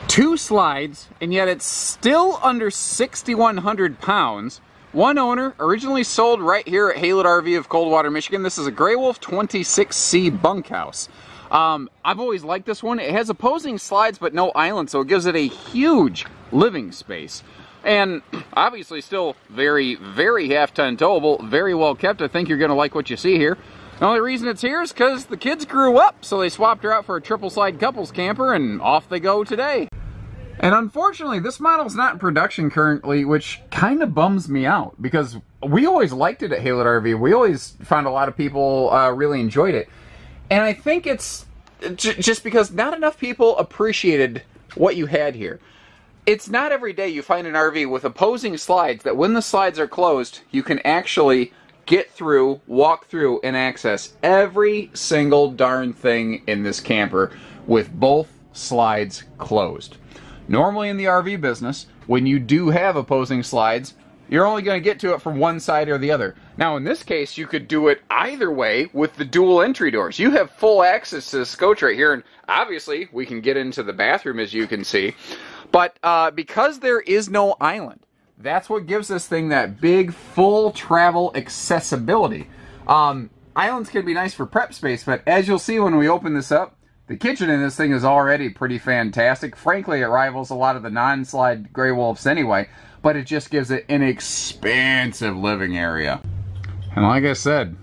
2 slides, and yet it's still under 6,100 pounds. One owner, originally sold right here at Haylett RV of Coldwater, Michigan. This is a Grey Wolf 26C bunkhouse. I've always liked this one. It has opposing slides but no island, so it gives it a huge living space. And obviously still very, very half-ton towable, very well kept. I think you're going to like what you see here. The only reason it's here is because the kids grew up, so they swapped her out for a triple slide couples camper, and off they go today. And unfortunately, this model's not in production currently, which kind of bums me out, because we always liked it at Haylett RV. We always found a lot of people really enjoyed it. And I think it's just because not enough people appreciated what you had here. It's not every day you find an RV with opposing slides that when the slides are closed, you can actually get through, walk through, and access every single darn thing in this camper with both slides closed. Normally in the RV business, when you do have opposing slides, you're only going to get to it from one side or the other. Now in this case, you could do it either way with the dual entry doors. You have full access to this coach right here, and obviously we can get into the bathroom, as you can see. But because there is no island, that's what gives this thing that big, full travel accessibility. Islands can be nice for prep space, but as you'll see when we open this up, the kitchen in this thing is already pretty fantastic. Frankly, it rivals a lot of the non-slide Grey Wolves anyway, but it just gives it an expansive living area. And like I said,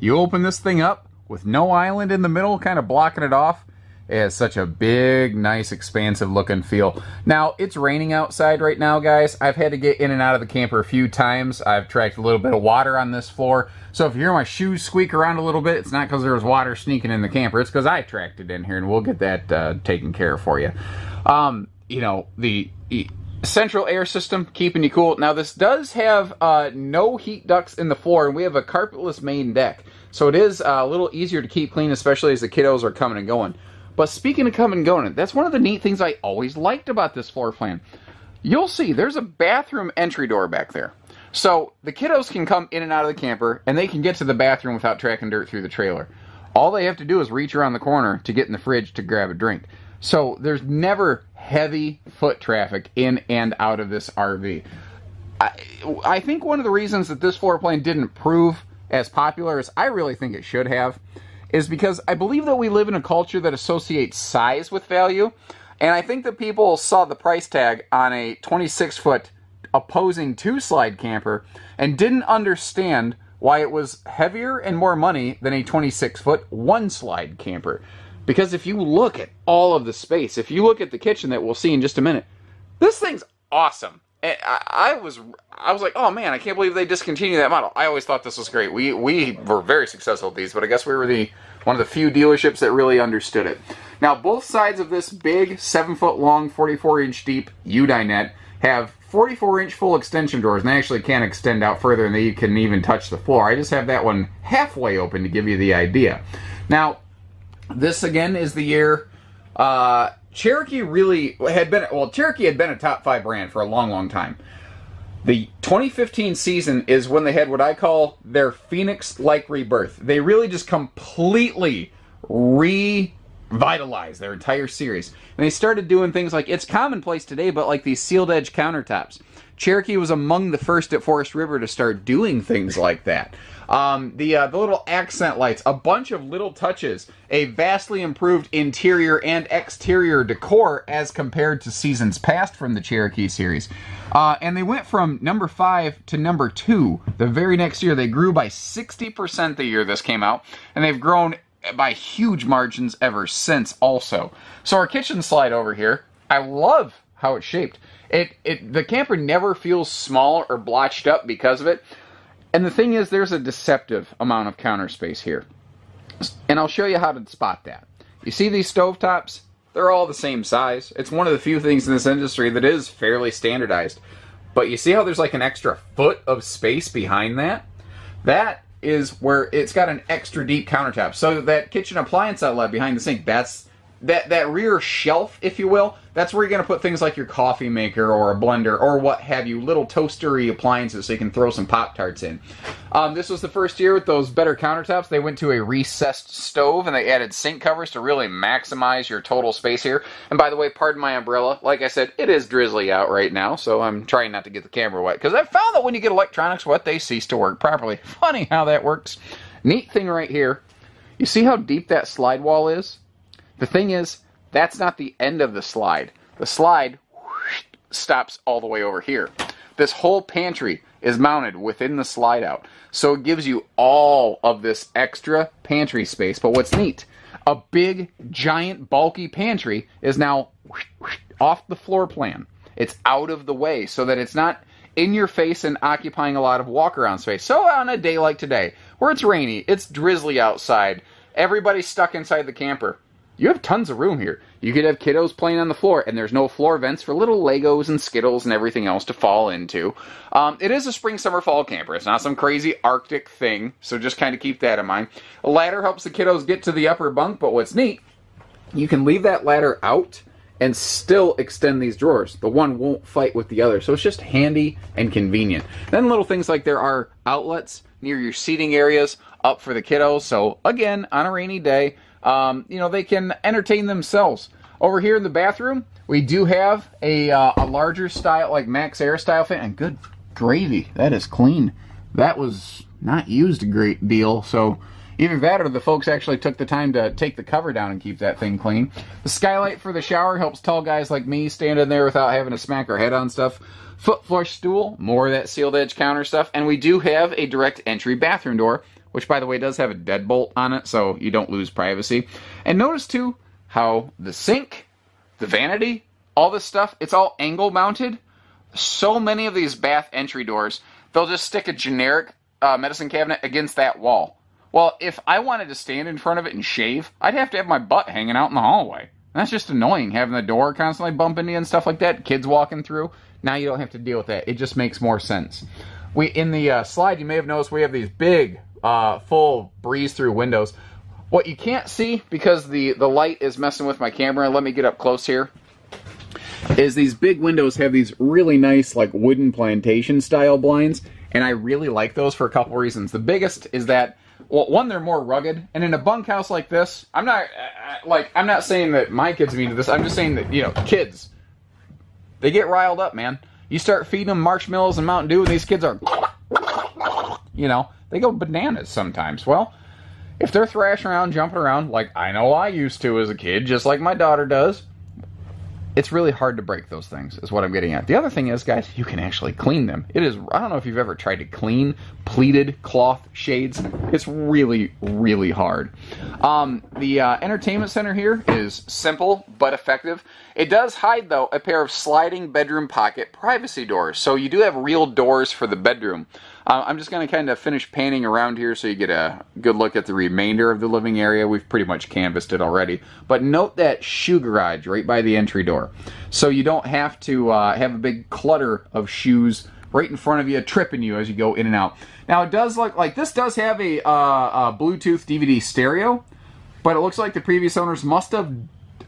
you open this thing up with no island in the middle, kind of blocking it off. It has such a big, nice, expansive look and feel. Now, it's raining outside right now, guys. I've had to get in and out of the camper a few times. I've tracked a little bit of water on this floor. So if you hear my shoes squeak around a little bit, it's not because there was water sneaking in the camper. It's because I tracked it in here, and we'll get that taken care of for you. You know, the central air system, keeping you cool. Now, this does have no heat ducts in the floor, and we have a carpetless main deck. So it is a little easier to keep clean, especially as the kiddos are coming and going. But speaking of coming and going, that's one of the neat things I always liked about this floor plan. You'll see there's a bathroom entry door back there. So the kiddos can come in and out of the camper, and they can get to the bathroom without tracking dirt through the trailer. All they have to do is reach around the corner to get in the fridge to grab a drink. So there's never heavy foot traffic in and out of this RV. I think one of the reasons that this floor plan didn't prove as popular as I really think it should have is because I believe that we live in a culture that associates size with value, and I think that people saw the price tag on a 26-foot opposing 2-slide camper and didn't understand why it was heavier and more money than a 26-foot 1-slide camper. Because if you look at all of the space, if you look at the kitchen that we'll see in just a minute, this thing's awesome. I was like, oh man, I can't believe they discontinued that model. I always thought this was great. We were very successful with these, but I guess we were one of the few dealerships that really understood it. Now, both sides of this big 7-foot long, 44-inch deep U-dinette have 44-inch full extension doors, and they actually can extend out further, and they can even touch the floor. I just have that one halfway open to give you the idea. Now, this again is the year Cherokee really had been, well, Cherokee had been a top 5 brand for a long, long time. The 2015 season is when they had what I call their Phoenix-like rebirth. They really just completely revitalized their entire series. And they started doing things like, it's commonplace today, but like these sealed edge countertops. Cherokee was among the first at Forest River to start doing things like that. The little accent lights, a bunch of little touches, a vastly improved interior and exterior decor as compared to seasons past from the Cherokee series. And they went from number 5 to number 2 the very next year. They grew by 60% the year this came out, and they've grown by huge margins ever since also. So our kitchen slide over here, I love how it's shaped. The camper never feels small or blotched up because of it. And the thing is, there's a deceptive amount of counter space here. And I'll show you how to spot that. You see these stovetops? They're all the same size. It's one of the few things in this industry that is fairly standardized. But you see how there's like an extra foot of space behind that? That is where it's got an extra deep countertop. So that kitchen appliance outlet behind the sink, that's that rear shelf, if you will, that's where you're going to put things like your coffee maker or a blender or what have you, little toastery appliances so you can throw some Pop-Tarts in. This was the first year with those better countertops. They went to a recessed stove and they added sink covers to really maximize your total space here. And by the way, pardon my umbrella. Like I said, it is drizzly out right now, so I'm trying not to get the camera wet because I've found that when you get electronics wet, they cease to work properly. Funny how that works. Neat thing right here. You see how deep that slide wall is? The thing is, that's not the end of the slide. The slide stops all the way over here. This whole pantry is mounted within the slide out. So it gives you all of this extra pantry space. But what's neat, a big, giant, bulky pantry is now off the floor plan. It's out of the way so that it's not in your face and occupying a lot of walk-around space. So on a day like today, where it's rainy, it's drizzly outside, everybody's stuck inside the camper, you have tons of room here. You could have kiddos playing on the floor, and there's no floor vents for little Legos and Skittles and everything else to fall into. It is a spring, summer, fall camper. It's not some crazy Arctic thing, so just kind of keep that in mind. A ladder helps the kiddos get to the upper bunk, but what's neat, you can leave that ladder out and still extend these drawers. The one won't fight with the other, so it's just handy and convenient. Then little things like there are outlets near your seating areas up for the kiddos, so again, on a rainy day, you know, they can entertain themselves. Over here in the bathroom, we do have a larger style, like Max Air style fan, and good gravy, that is clean. That was not used a great deal, so either that or the folks actually took the time to take the cover down and keep that thing clean. The skylight for the shower helps tall guys like me stand in there without having to smack our head on stuff. Foot flush stool, more of that sealed edge counter stuff, and we do have a direct entry bathroom door, which by the way does have a deadbolt on it so you don't lose privacy. And notice too how the sink, the vanity, all this stuff, it's all angle mounted. So many of these bath entry doors, they'll just stick a generic medicine cabinet against that wall. Well, if I wanted to stand in front of it and shave, I'd have to have my butt hanging out in the hallway. And that's just annoying, having the door constantly bumping you and stuff like that, kids walking through. Now you don't have to deal with that. It just makes more sense. In the slide, you may have noticed we have these big, full breeze-through windows. What you can't see, because the light is messing with my camera, let me get up close here, is these big windows have these really nice, like, wooden plantation-style blinds, and I really like those for a couple reasons. The biggest is that, well, one, they're more rugged, and in a bunkhouse like this, I'm not saying that my kids mean to this, I'm just saying that, you know, kids, they get riled up, man. You start feeding them marshmallows and Mountain Dew, and these kids are, you know, they go bananas sometimes. Well, if they're thrashing around, jumping around, like I know I used to as a kid, just like my daughter does, it's really hard to break those things, is what I'm getting at. The other thing is, guys, you can actually clean them. It is, I don't know if you've ever tried to clean pleated cloth shades. It's really, really hard. The entertainment center here is simple but effective. It does hide, though, a pair of sliding bedroom pocket privacy doors. So you do have real doors for the bedroom. I'm just going to kind of finish panning around here so you get a good look at the remainder of the living area. We've pretty much canvassed it already. But note that shoe garage right by the entry door. So you don't have to have a big clutter of shoes right in front of you, tripping you as you go in and out. Now it does look like this does have a Bluetooth DVD stereo, but it looks like the previous owners must have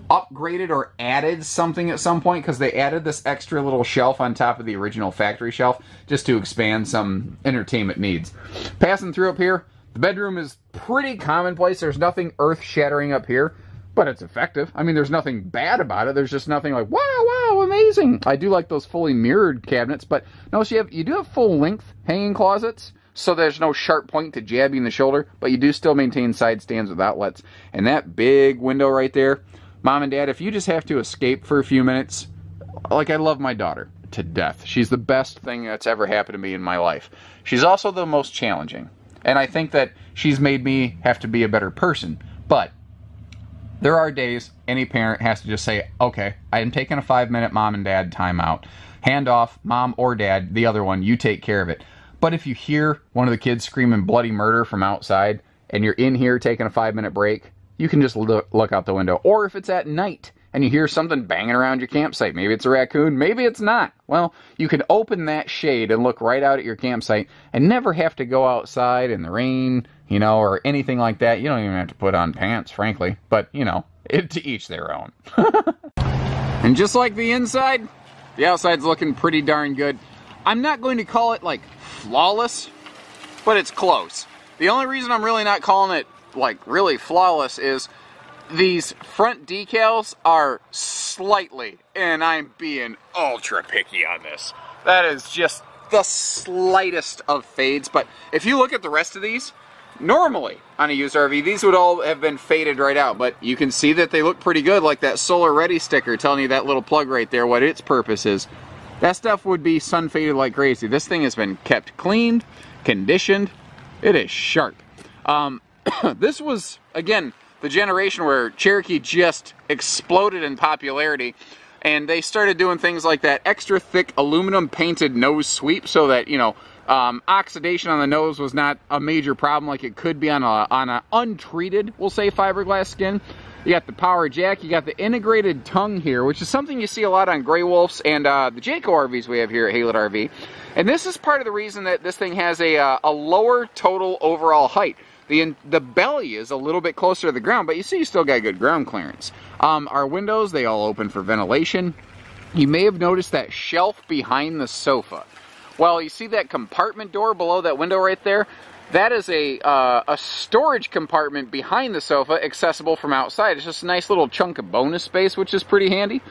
upgraded or added something at some point, because they added this extra little shelf on top of the original factory shelf just to expand some entertainment needs. Passing through up here, the bedroom is pretty commonplace. There's nothing earth-shattering up here, but it's effective. I mean, there's nothing bad about it. There's just nothing like, wow, wow, amazing. I do like those fully mirrored cabinets, but notice you do have full-length hanging closets, so there's no sharp point to jab you in the shoulder, but you do still maintain side stands with outlets. And that big window right there, Mom and Dad, if you just have to escape for a few minutes, like, I love my daughter to death. She's the best thing that's ever happened to me in my life. She's also the most challenging. And I think that she's made me have to be a better person. But there are days any parent has to just say, okay, I am taking a 5-minute Mom and Dad timeout. Hand off, Mom or Dad, the other one, you take care of it. But if you hear one of the kids screaming bloody murder from outside, and you're in here taking a 5-minute break, you can just look out the window. Or if it's at night and you hear something banging around your campsite, maybe it's a raccoon, maybe it's not. Well, you can open that shade and look right out at your campsite and never have to go outside in the rain, you know, or anything like that. You don't even have to put on pants, frankly. But, you know, To each their own. And just like the inside, the outside's looking pretty darn good. I'm not going to call it like flawless, but it's close. The only reason I'm really not calling it like really flawless is these front decals are slightly, and I'm being ultra picky on this, that is just the slightest of fades. But if you look at the rest of these, normally on a used RV, these would all have been faded right out, but you can see that they look pretty good, like that Solar Ready sticker telling you that little plug right there, what its purpose is. That stuff would be sun faded like crazy. This thing has been kept cleaned, conditioned. It is sharp. This was, again, the generation where Cherokee just exploded in popularity, and they started doing things like that extra thick aluminum painted nose sweep so that, you know, oxidation on the nose was not a major problem like it could be on a untreated, we'll say, fiberglass skin. You got the power jack, you got the integrated tongue here, which is something you see a lot on Grey Wolves and the Jayco RVs we have here at Haylett RV. And this is part of the reason that this thing has a lower total overall height. The belly is a little bit closer to the ground, but you see you still got good ground clearance. Our windows, they all open for ventilation. You may have noticed that shelf behind the sofa. Well, you see that compartment door below that window right there? That is a storage compartment behind the sofa, accessible from outside. It's just a nice little chunk of bonus space, which is pretty handy.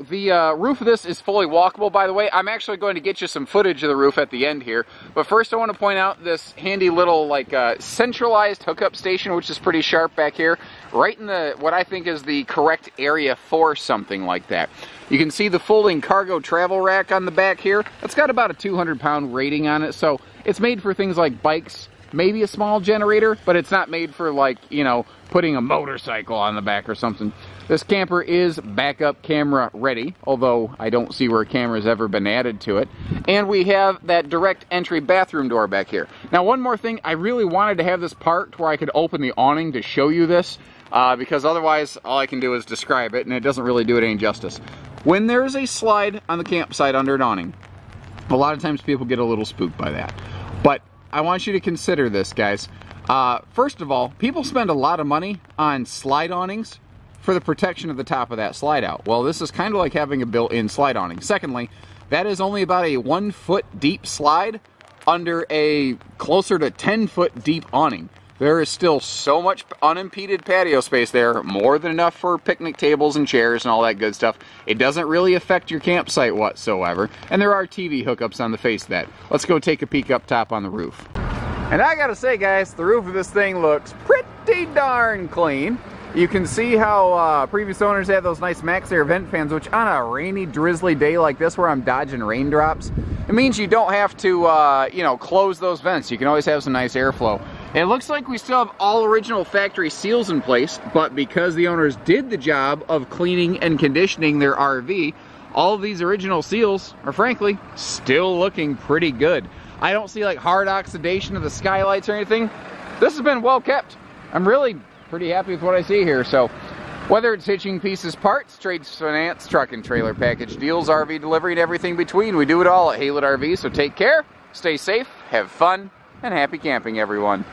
The roof of this is fully walkable, by the way. I'm actually going to get you some footage of the roof at the end here. But first I want to point out this handy little like centralized hookup station, which is pretty sharp back here. Right in the what I think is the correct area for something like that. You can see the folding cargo travel rack on the back here. It's got about a 200-pound rating on it, so it's made for things like bikes, maybe a small generator, but it's not made for, like, you know, putting a motorcycle on the back or something. This camper is backup camera ready, although I don't see where a camera's ever been added to it. And we have that direct entry bathroom door back here. Now, one more thing, I really wanted to have this parked where I could open the awning to show you this, because otherwise all I can do is describe it, and it doesn't really do it any justice. When there's a slide on the campsite under an awning, a lot of times people get a little spooked by that. But I want you to consider this, guys. First of all, people spend a lot of money on slide awnings for the protection of the top of that slide out. Well, this is kind of like having a built-in slide awning. Secondly, that is only about a 1 foot deep slide under a closer to 10 foot deep awning. There is still so much unimpeded patio space there, more than enough for picnic tables and chairs and all that good stuff. It doesn't really affect your campsite whatsoever, and there are TV hookups on the face of that. Let's go take a peek up top on the roof. And I gotta say, guys, the roof of this thing looks pretty darn clean. You can see how previous owners had those nice Max Air vent fans, which on a rainy, drizzly day like this where I'm dodging raindrops, it means you don't have to, you know, close those vents. You can always have some nice airflow. It looks like we still have all original factory seals in place, but because the owners did the job of cleaning and conditioning their RV, all of these original seals are frankly still looking pretty good. I don't see like hard oxidation of the skylights or anything. This has been well kept. I'm really pretty happy with what I see here. So whether it's hitching pieces, parts, trades, finance, truck and trailer package deals, RV delivery, and everything between, we do it all at Haylett RV. So take care, stay safe, have fun, and happy camping, everyone.